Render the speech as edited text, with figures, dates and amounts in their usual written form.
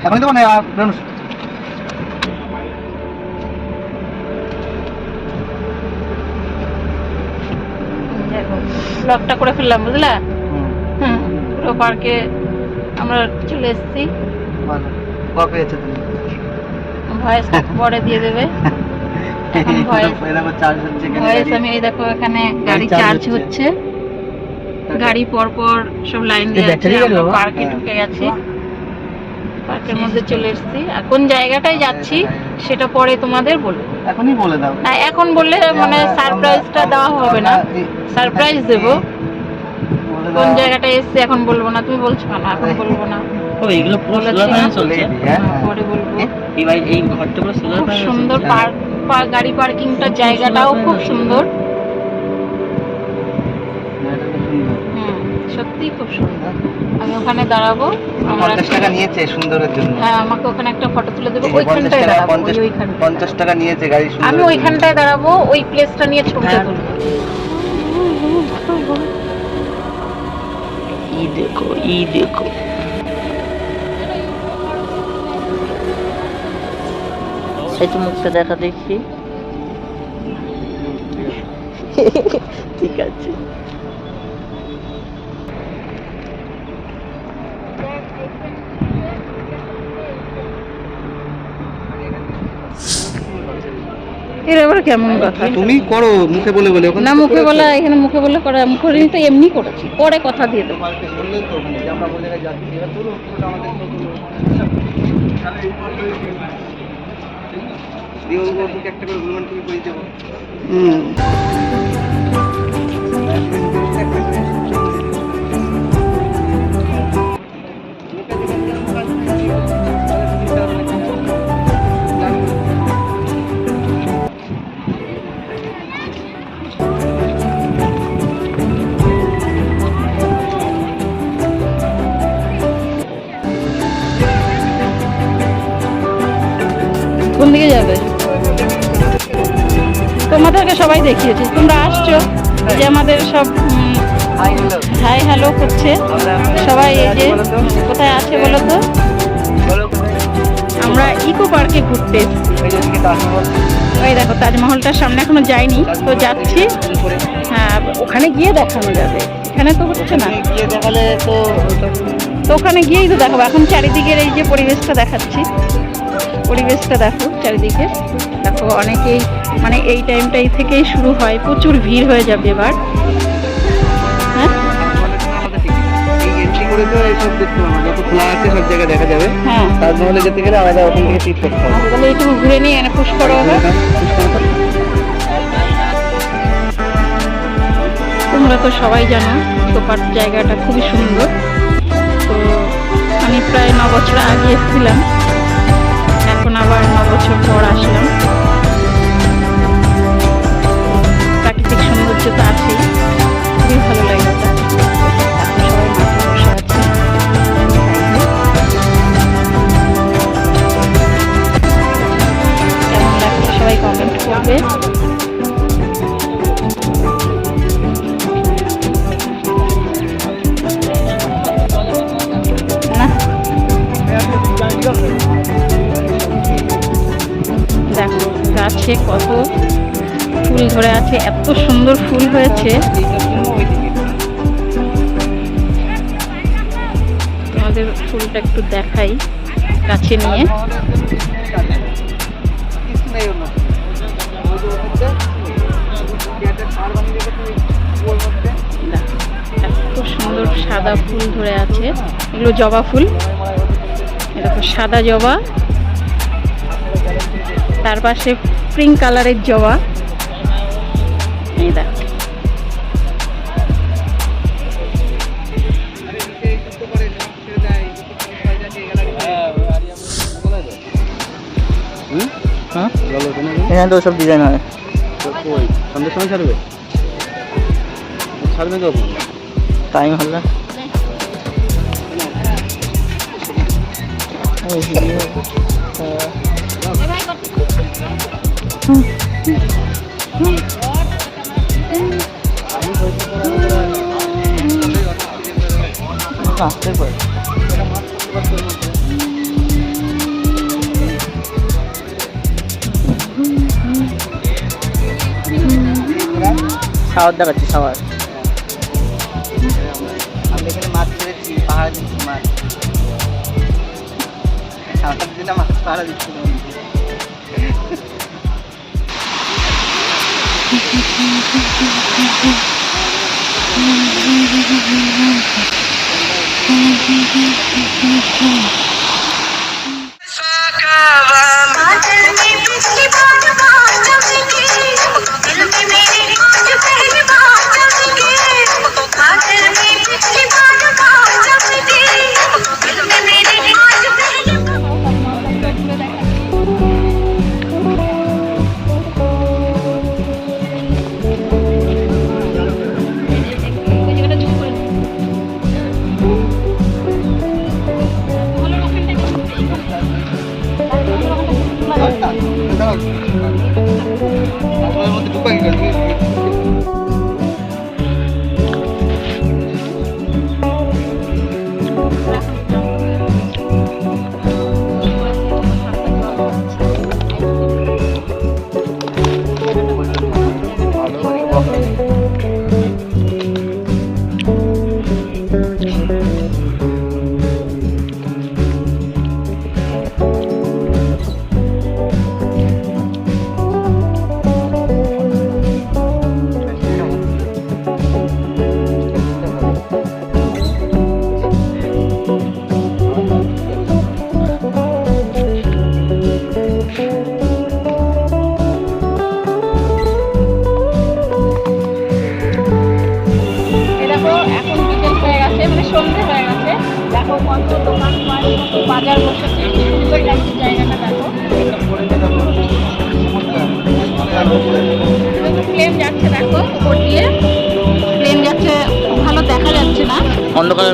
এখন তো মানে ব্লগটা করে ফেললাম, বুঝলা? পুরো পার্কে আমরা চলে এসেছি। ভয়েস পরে দিয়ে দেবে। এখন ভয়েস আমি এই দেখো এখানে গাড়ি চার্জ হচ্ছে, গাড়ি পর পর সব লাইন দিয়ে আছে। আমরা পার্কে ঢুকে গেছি, পার্কের মধ্যে চলে এসেছি। আর কোন জায়গাটায় যাচ্ছি সেটা পরে তোমাদের বলবো। এখনই বলে দাও না, এখন বললে মানে সারপ্রাইজটা দেওয়া হবে না, সারপ্রাইজ দেবো। কোন জায়গাটায় এসেছি এখন বলবো না। তুমি বলছো কেন এখন বলবো না? এইগুলো পুরো সোলার প্যানেল চলছে, পরে বলবো। এই ভাই এই ঘরটা পুরো সোলার প্যানেল, সুন্দর গাড়ি পার্কিংটা জায়গাটাও খুব সুন্দর। সত্যি খুব সুন্দর। আমি ওখানে দাঁড়াবো। 50 টাকা নিয়েছে সুন্দরের জন্য। হ্যাঁ, আমাকে ওখানে একটা ফটো তুলে দেবে। ওইখানটায় দাঁড়াবো, ওইখানে 50 টাকা নিয়েছে গাড়ি সুন্দর। আমি ওইখানটায় দাঁড়াবো, ওই প্লেসটা নিয়ে ছবিটা তুলবো। ই দেখো এই তো মুখটা দেখা দেখছি। ঠিক আছে, এর আবার কেমন কথা? তুমি করো মুখে বলে বলে। না, মুখে বলা, এখানে মুখে বলে করা, মুখে তো এমনি করেছি, পরে কথা দিয়ে দেবো। কোন দিকে যাবে? তোমাদেরকে সবাই দেখিয়েছি, তোমরা আসছো যে আমাদের সব হাই হ্যালো করছে সবাই। এই যে কোথায় আছে বলো তো? আমরা ইকো পার্কে ঘুরতে এসেছি। ওই দেখো তাজমহলটার সামনে এখনো যাইনি, তো যাচ্ছি। হ্যাঁ, ওখানে গিয়ে দেখানো যাবে, এখানে তো হচ্ছে না। তো ওখানে গিয়েই তো দেখাবো। এখন চারিদিকের এই যে পরিবেশটা দেখাচ্ছি, পরিবেশটা দেখো চারিদিকে। দেখো অনেকেই মানে এই টাইমটাই থেকেই শুরু হয়, প্রচুর ভিড় হয়ে যাবে এবার। হ্যাঁ, দেখা যাবে। হ্যাঁ, তাজমহলে যেতে গেলে আমাদের ওখান থেকে টিপ করতে হবে। তাহলে একটু ঘুরে নিয়ে এনে পুষ্কর হবে। তোমরা তো সবাই জানো ইকোপার্ক জায়গাটা খুবই সুন্দর। তো আমি প্রায় 9 বছর আগে এসেছিলাম, এখন আবার 9 বছর পর আসলাম। থেকে। না দেখো গাছে কত ফুল ধরে আছে, এত সুন্দর ফুল হয়েছে। তোমাদের ফুলটা একটু দেখাই কাছে নিয়ে। এত সুন্দর সাদা ফুল ধরে আছে, এগুলো জবা ফুল। এরকম সাদা জবা, তার পাশে পিঙ্ক কালারের জবা। এই দেখ এখানে তো সব ডিজাইন হয়। সন্ধ্যের সময় ছাড়বে, ছাড়বে কখন? টাইম হলে আসতে পারে। শাওয়ার দেখাচ্ছি, শাওয়ার। আমি এখানে মাছ ছেড়েছি, পাহাড়ে দিচ্ছি মাছ। সারাটার দিন মাছ পাহাড়ে দিচ্ছি। মধ্যে ঢুকা গেল। সন্ধ্যে হয়ে গেছে, দেখো কত দোকান বাজার বসেছে, কি সুন্দর লাগছে জায়গাটা। দেখো প্লেন যাচ্ছে, দেখো উপর দিয়ে প্লেন যাচ্ছে, ভালো দেখা যাচ্ছে না, অন্ধকার